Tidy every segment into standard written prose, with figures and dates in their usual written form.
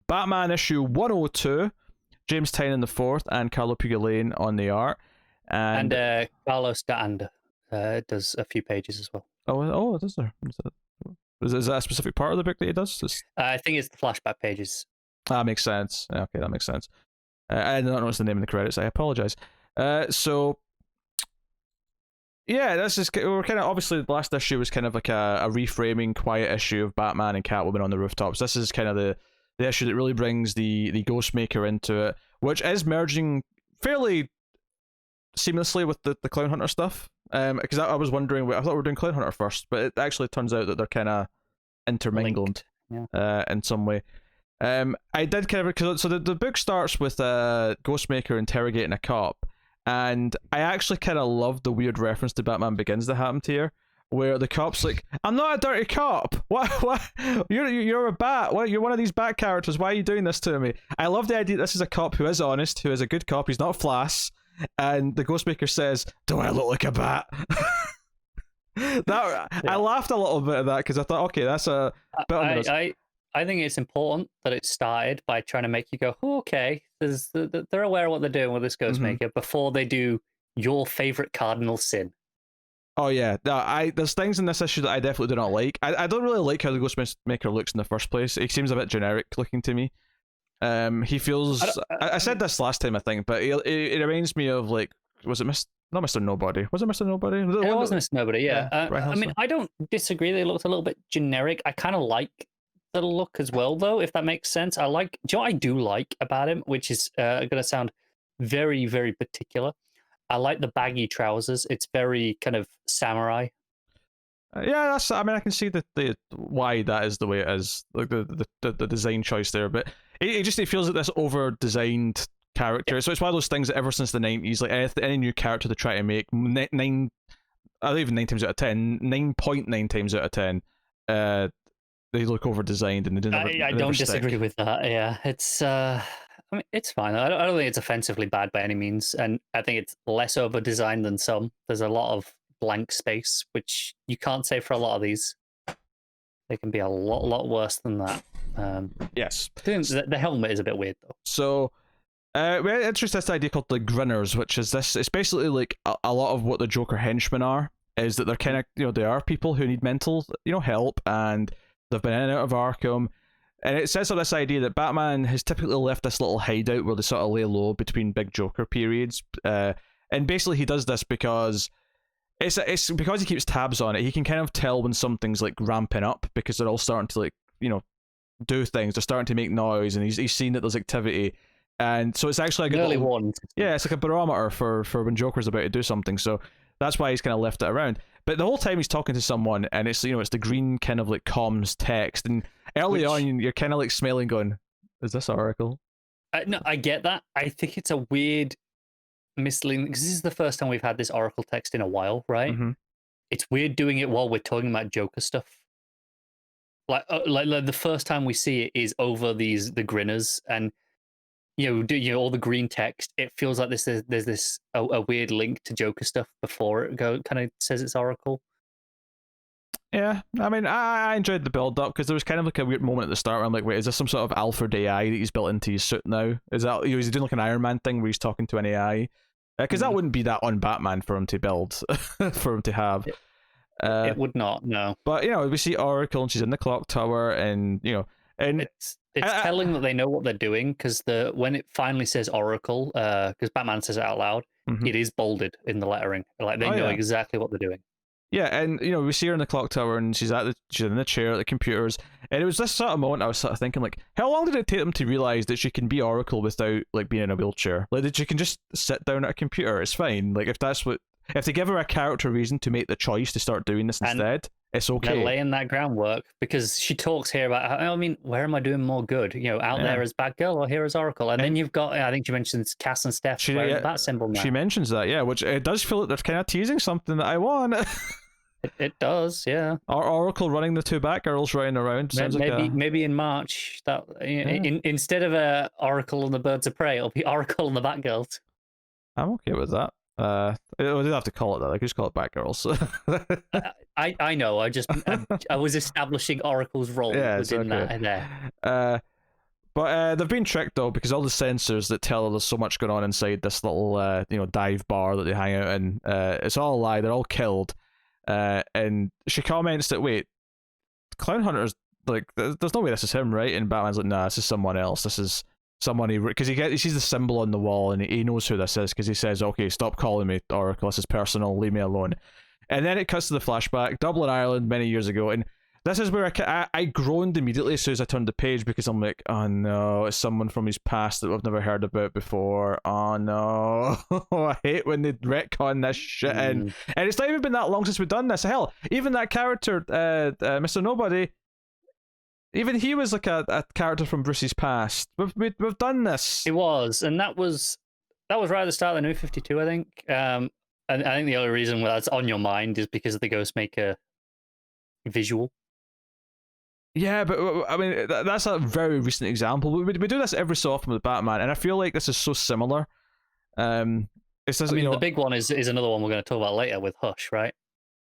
Batman issue 102, James Tynion the fourth and Carlo Pugolane on the art. And Carlos D'Anda does a few pages as well. Oh, does there? Is that a specific part of the book that he does? I think it's the flashback pages. That makes sense. Okay, that makes sense. I did not notice the name in the credits. I apologize. So, yeah, this is we're kind of obviously the last issue was kind of like a reframing, quiet issue of Batman and Catwoman on the rooftops. This is kind of the issue that really brings the Ghostmaker into it, which is merging fairly seamlessly with the Clown Hunter stuff. Because I was wondering, I thought we were doing Clown Hunter first, but it actually turns out that they're kind of intermingled in some way. I did kind of, so the book starts with Ghostmaker interrogating a cop, and I actually kind of love the weird reference to Batman Begins that happened here, where the cop's like, "I'm not a dirty cop. What? You're a bat. What? You're one of these bat characters. Why are you doing this to me?" I love the idea that this is a cop who is honest, who is a good cop. He's not Flash. And the Ghostmaker says, "Do I look like a bat?" I laughed a little bit at that because I thought, okay, that's a bit. I think it's important that it started by trying to make you go, oh, okay, they're aware of what they're doing with this Ghostmaker before they do your favorite cardinal sin. Oh yeah, there's things in this issue that I definitely do not like. I don't really like how the Ghostmaker looks in the first place. He seems a bit generic looking to me. He feels. I said this last time, I think, but it reminds me of, like, was it not Mr. Nobody? Was it Mr. Nobody? It was Mr. Nobody, yeah. I mean, I don't disagree. They looked a little bit generic. I kind of like the look as well, though, if that makes sense. Do you know what I do like about him, which is going to sound very, very particular? I like the baggy trousers. It's very kind of samurai. Yeah, I mean, I can see the why that is the way it is, like the design choice there, but it feels like this over designed character. So it's one of those things that ever since the 90s, like any new character they try to make, I don't even 9 times out of 10, 9.9 times out of 10, they look over designed and they didn't. I don't disagree with that. Yeah, it's I mean, it's fine. I don't think it's offensively bad by any means, and I think it's less over designed than some. There's a lot of blank space, which you can't say for a lot of these. They can be a lot worse than that. Yes. The helmet is a bit weird though. So we introduced this idea called the Grinners, which is this. It's basically like a lot of what the Joker henchmen are. Is that they're kind of, they are people who need mental help, and they've been in and out of Arkham. And it sets up this idea that Batman has typically left this little hideout where they sort of lay low between big Joker periods. And basically he does this because it's because he keeps tabs on it. He can kind of tell when something's like ramping up because they're all starting to do things. They're starting to make noise, and he's seen that there's activity. And so it's actually like early warning. Yeah, it's like a barometer for when Joker's about to do something. So that's why he's kind of left it around. But the whole time he's talking to someone, and it's it's the green kind of like comms text, and early on you're kind of like smelling, going, "Is this Oracle?" No, I get that. I think it's a weird misleading because this is the first time we've had this Oracle text in a while, right? Mm-hmm. It's weird doing it while we're talking about Joker stuff. Like the first time we see it is over the grinners, and all the green text. It feels like there's this a weird link to Joker stuff before it kind of says it's Oracle. Yeah, I mean, I enjoyed the build up because there was kind of like a weird moment at the start where I'm like, wait, is this some sort of Alfred AI that he's built into his suit now? Is that is he doing like an Iron Man thing where he's talking to an AI? Because that wouldn't be that on Batman for him to build, for him to have. It would not, no. But we see Oracle, and she's in the clock tower, and and it's telling that they know what they're doing because when it finally says Oracle, because Batman says it out loud, it is bolded in the lettering. Like they know exactly what they're doing. Yeah, and we see her in the clock tower, and she's in the chair at the computers, and it was this sort of moment I was sort of thinking, like, how long did it take them to realize that she can be Oracle without like being in a wheelchair? Like that she can just sit down at a computer. It's fine. Like if they give her a character reason to make the choice to start doing this instead, it's okay. They're laying that groundwork because she talks here about how, I mean, where am I doing more good? Out there as Batgirl or here as Oracle? And then you've got, I think she mentions Cass and Steph wearing that symbol now. She mentions that, yeah, which it does feel like they're kind of teasing something that I want. It does, yeah. Oracle running the two Batgirls running around. Maybe in March that instead of Oracle and the Birds of Prey, it'll be Oracle and the Batgirls. I'm okay with that. We didn't have to call it that. I could just call it Batgirls. I know. I was establishing Oracle's role within that. But they've been tricked though, because all the sensors that tell her there's so much going on inside this little dive bar that they hang out in, it's all a lie. They're all killed. And she comments that, wait, Clown Hunter's like, there's no way this is him, right? And Batman's like, nah, this is someone else. This is someone because he sees the symbol on the wall and he knows who this is, because he says, okay, stop calling me, or this is personal, leave me alone. And then it cuts to the flashback, Dublin, Ireland, many years ago, and this is where I groaned immediately as soon as I turned the page, because I'm like, oh no, it's someone from his past that we've never heard about before. Oh no. I hate when they retcon this shit in. And it's not even been that long since we've done this. Hell, even that character, Mr. Nobody, even he was like a character from Bruce's past. We've done this. It was, and that was right at the start of the New 52, I think. And I think the only reason why that's on your mind is because of the Ghostmaker visual. Yeah, but I mean, that's a very recent example. We do this every so often with Batman, and I feel like this is so similar. It's just, the big one is another one we're going to talk about later with Hush, right?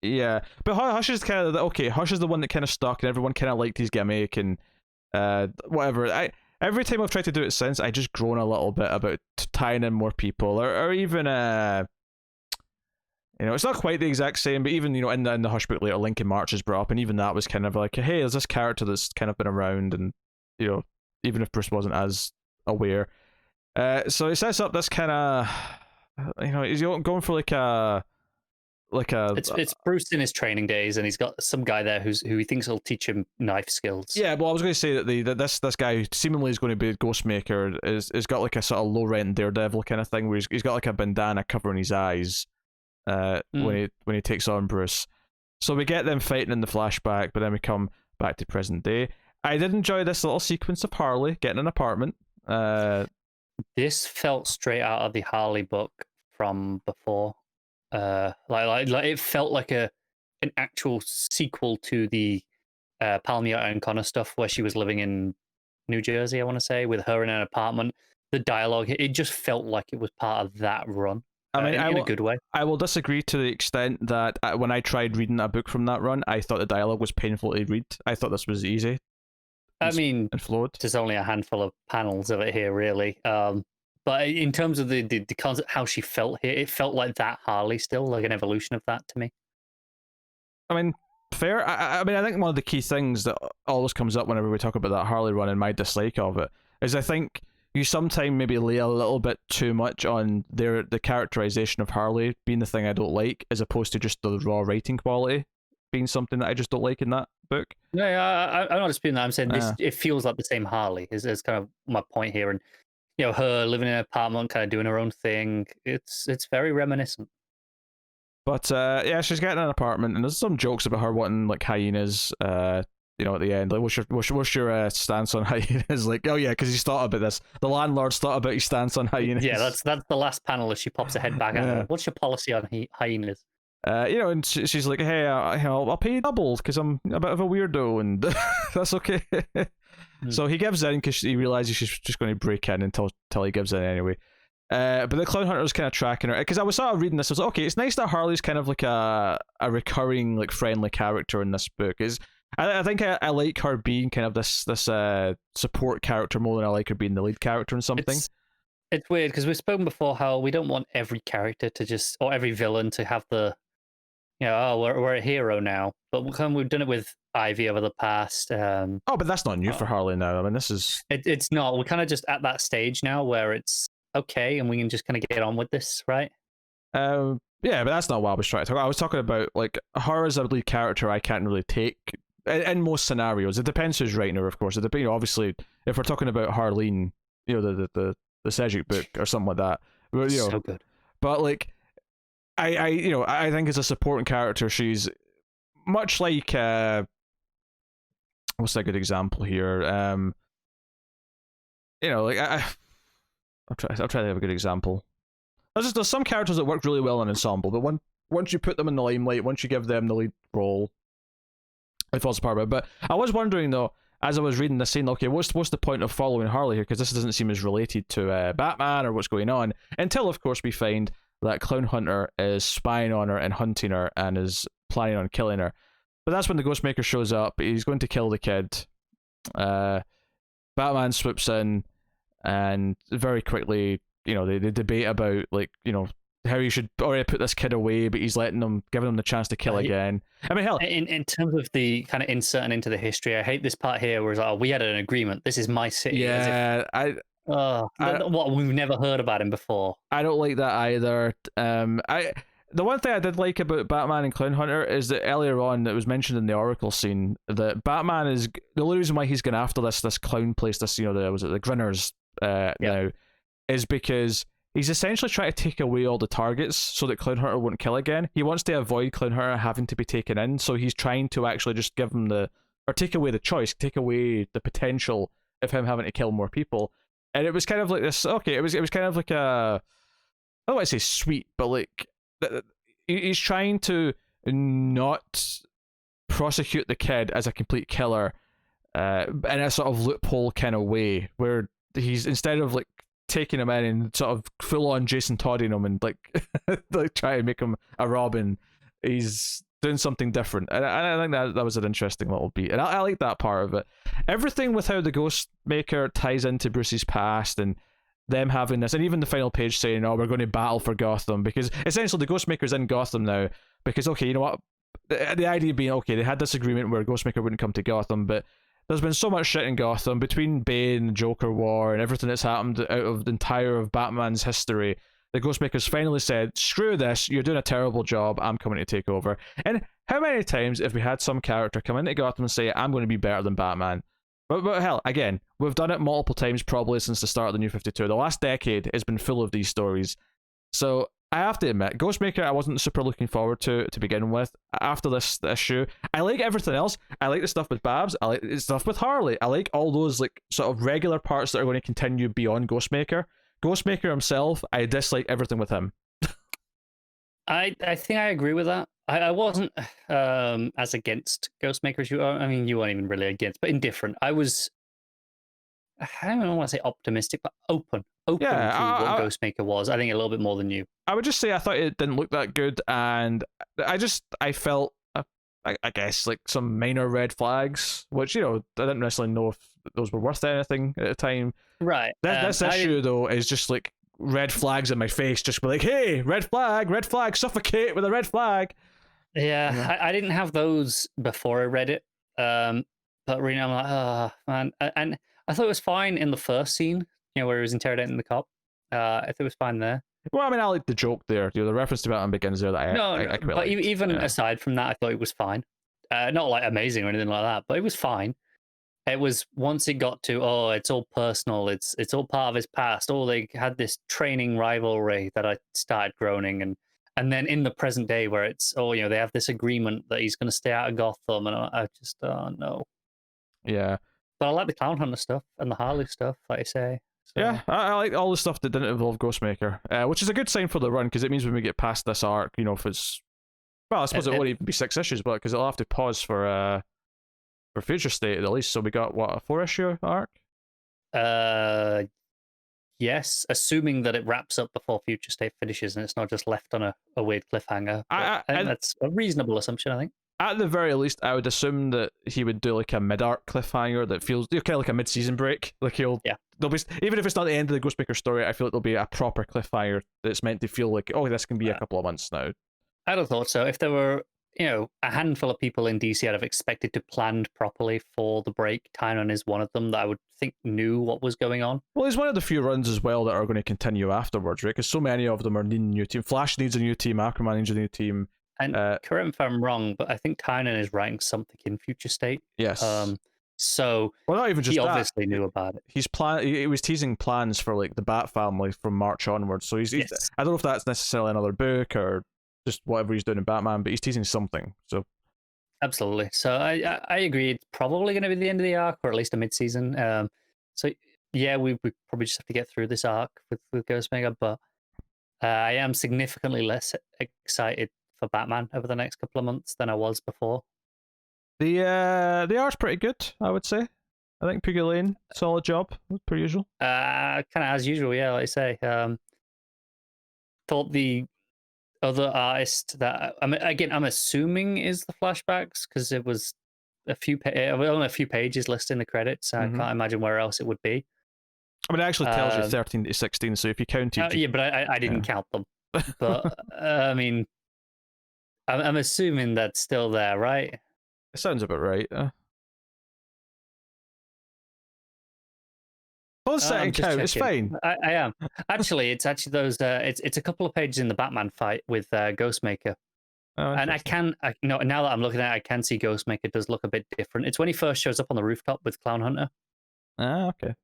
Yeah, but Hush is kind of okay. Hush is the one that kind of stuck, and everyone kind of liked his gimmick and whatever. Every time I've tried to do it since, I just grown a little bit about tying in more people, or even it's not quite the exact same, but even in the Hush book later, Lincoln March is brought up, and even that was kind of like, hey, there's this character that's kind of been around, and even if Bruce wasn't as aware, so it sets up this kind of, he's going for it's Bruce in his training days, and he's got some guy there who he thinks will teach him knife skills. Yeah, well, I was going to say that this guy who seemingly is going to be a Ghostmaker is got like a sort of low rent Daredevil kind of thing, where he's got like a bandana covering his eyes. When he takes on Bruce. So we get them fighting in the flashback, but then we come back to present day. I did enjoy this little sequence of Harley getting an apartment. This felt straight out of the Harley book from before. Like it felt like an actual sequel to the Palmiotti and Connor stuff, where she was living in New Jersey, I want to say, with her in an apartment. The dialogue, it just felt like it was part of that run. I mean, in a good way. I will disagree to the extent that when I tried reading a book from that run, I thought the dialogue was painful to read. I thought this was easy. And flowed. There's only a handful of panels of it here, really. But in terms of the concept, how she felt here, it felt like that Harley still, like an evolution of that to me. I mean, fair. I mean, I think one of the key things that always comes up whenever we talk about that Harley run and my dislike of it is, I think you sometimes maybe lay a little bit too much on the characterization of Harley being the thing I don't like, as opposed to just the raw writing quality being something that I just don't like in that book. Yeah, I'm not disputing that. I'm saying this, it feels like the same Harley is kind of my point here. And her living in an apartment, kind of doing her own thing. It's very reminiscent. But yeah, she's getting an apartment, and there's some jokes about her wanting like hyenas. At the end, like, what's your stance on hyenas? Like, oh yeah, because he's thought about this. The landlord's thought about his stance on hyenas. Yeah, that's the last panel as she pops her head back at her. What's your policy on hyenas? And she's like, hey, I'll pay you double because I'm a bit of a weirdo, and that's okay. So he gives in because he realizes she's just going to break in until he gives in anyway. But the Clown Hunter is kind of tracking her, because I was sort of reading this. I was like, okay, it's nice that Harley's kind of like a recurring, like, friendly character in this book. I think I like her being kind of this support character more than I like her being the lead character in something. It's weird because we've spoken before how we don't want every character to just, or every villain to have the, we're a hero now. But we've done it with Ivy over the past. But that's not new for Harley now. I mean, this is... It's not. We're kind of just at that stage now where it's okay and we can just kind of get on with this, right? Yeah, but that's not what I was trying to talk about. I was talking about, like, her as a lead character I can't really take in most scenarios. It depends who's writing her, of course. Obviously, if we're talking about Harleen, the Sedgwick book or something like that, so good. But like, I think as a supporting character, she's much like what's a good example here? I'm trying to have a good example. There's some characters that work really well in ensemble, but once you put them in the limelight, once you give them the lead role, it falls apart. But I was wondering though, as I was reading this scene, okay, what's the point of following Harley here? Because this doesn't seem as related to Batman or what's going on, until of course we find that Clown Hunter is spying on her and hunting her and is planning on killing her. But that's when the Ghostmaker shows up. He's going to kill the kid. Batman swoops in, and very quickly, they debate about, like, how you should already put this kid away, but he's giving them the chance to kill again. I mean, hell, in terms of the kind of inserting into the history, I hate this part here where it's like, we had an agreement. This is my city. Yeah, what we've never heard about him before. I don't like that either. The one thing I did like about Batman and Clown Hunter is that earlier on it was mentioned in the Oracle scene that Batman is the only reason why he's going after this clown place, this was it the Grinners now, is because he's essentially trying to take away all the targets so that Clown Hunter won't kill again. He wants to avoid Clown Hunter having to be taken in, so he's trying to actually just give him take away the choice, take away the potential of him having to kill more people. And it was kind of like this. Okay, it was kind of like I don't want to say sweet, but like he's trying to not prosecute the kid as a complete killer, in a sort of loophole kind of way, where he's, instead of like taking him in and sort of full on Jason Todding him and like like try to make him a Robin, he's doing something different. And I think that was an interesting little beat, and I like that part of it. Everything with how the Ghostmaker ties into Bruce's past and them having this, and even the final page saying, "Oh, we're going to battle for Gotham," because essentially the Ghostmaker's in Gotham now. Because okay, you know what? The idea being, okay, they had this agreement where Ghostmaker wouldn't come to Gotham, but there's been so much shit in Gotham between Bane, Joker War, and everything that's happened out of the entire of Batman's history. The Ghostmaker's finally said, "Screw this! You're doing a terrible job. I'm coming to take over." And how many times have we had some character come into Gotham and say, "I'm going to be better than Batman"? But hell, again, we've done it multiple times probably since the start of the New 52. The last decade has been full of these stories. So I have to admit, Ghostmaker I wasn't super looking forward to begin with. After this issue, I like everything else. I like the stuff with Babs. I like the stuff with Harley. I like all those like sort of regular parts that are going to continue beyond Ghostmaker. Ghostmaker himself, I dislike everything with him. I think I agree with that. I wasn't as against Ghostmaker as you are. I mean, you weren't even really against, but indifferent. I don't want to say optimistic, but open to what Ghostmaker was. I think a little bit more than you. I would just say I thought it didn't look that good, and I felt, I guess, like some minor red flags, which, I didn't necessarily know if those were worth anything at the time. Right. This issue, though, is just like red flags in my face, just be like, "Hey, red flag, suffocate with a red flag." Yeah, I didn't have those before I read it, but reading, I'm like, oh man, and I thought it was fine in the first scene, where he was interrogating the cop. I thought it was fine there. Well, I mean, I like the joke there. The reference to Batman Begins there that I quite but liked. Even aside from that, I thought it was fine. Not like amazing or anything like that, but it was fine. It was once it got to, it's all personal. It's all part of his past. They had this training rivalry that I started groaning, and then in the present day where it's, they have this agreement that he's going to stay out of Gotham, and I just, no. Yeah. But I like the Clown Hunter stuff and the Harley stuff, like I say. So. Yeah, I like all the stuff that didn't involve Ghostmaker, which is a good sign for the run, because it means when we get past this arc, if it's, well, I suppose it won't even be 6 issues, but because it'll have to pause for Future State at least. So we got what, a 4-issue arc? Yes, assuming that it wraps up before Future State finishes and it's not just left on a weird cliffhanger. I think that's a reasonable assumption, I think. At the very least, I would assume that he would do like a mid-arc cliffhanger that feels kind of like a mid-season break. Like there'll be, even if it's not the end of the Ghostmaker story, I feel like there'll be a proper cliffhanger that's meant to feel like, this can be a couple of months now. I'd have thought so. If there were, a handful of people in DC I'd have expected to planned properly for the break. Tynan is one of them that I would think knew what was going on. Well, he's one of the few runs as well that are going to continue afterwards, right? Because so many of them are needing a new team. Flash needs a new team. Aquaman needs a new team. And correct me if I'm wrong, but I think Tynan is writing something in Future State. Yes. So well, not even just he that. Obviously knew about it. He was teasing plans for like the Bat Family from March onwards. So he's I don't know if that's necessarily another book or just whatever he's doing in Batman, but he's teasing something. So absolutely. So I agree. It's probably going to be the end of the arc, or at least a mid-season. So yeah, we probably just have to get through this arc with Ghostmaker, but I am significantly less excited for Batman over the next couple of months than I was before. The art's pretty good, I would say. I think Piggy Lane, solid job, per usual. Kind of as usual, yeah. Like I say, thought the other artist that I'm assuming is the flashbacks, because it was only a few pages listed in the credits. I can't imagine where else it would be. I mean, it actually tells you 13 to 16, so if you counted... yeah, but I didn't count them. But, I mean, I'm assuming that's still there, right? It sounds about right. It's fine. I am. Actually, it's actually those... it's a couple of pages in the Batman fight with Ghostmaker. Oh, and now that I'm looking at it, I can see Ghostmaker does look a bit different. It's when he first shows up on the rooftop with Clown Hunter. Ah, okay.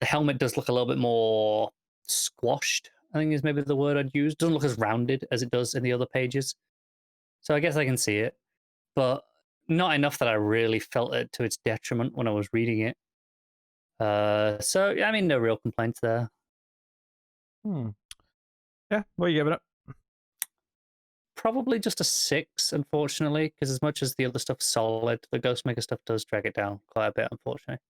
The helmet does look a little bit more squashed, I think is maybe the word I'd use. Doesn't look as rounded as it does in the other pages. So I guess I can see it, but not enough that I really felt it to its detriment when I was reading it. So, I mean, no real complaints there. Yeah, what are you giving it? Probably just a 6, unfortunately, because as much as the other stuff's solid, the Ghostmaker stuff does drag it down quite a bit, unfortunately.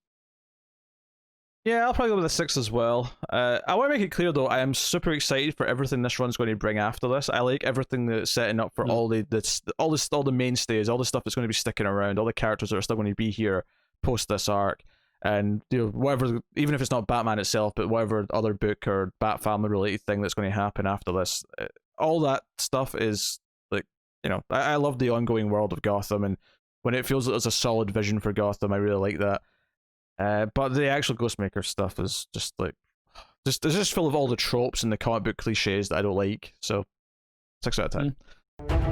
Yeah, I'll probably go with a 6 as well. I want to make it clear, though, I am super excited for everything this run's going to bring after this. I like everything that's setting up for all the mainstays, all the stuff that's going to be sticking around, all the characters that are still going to be here post this arc. And whatever, even if it's not Batman itself, but whatever other book or Bat Family related thing that's going to happen after this, all that stuff is like, I love the ongoing world of Gotham, and when it feels like there's a solid vision for Gotham, I really like that. But the actual Ghostmaker stuff is just like, it's just full of all the tropes and the comic book cliches that I don't like. So 6 out of 10.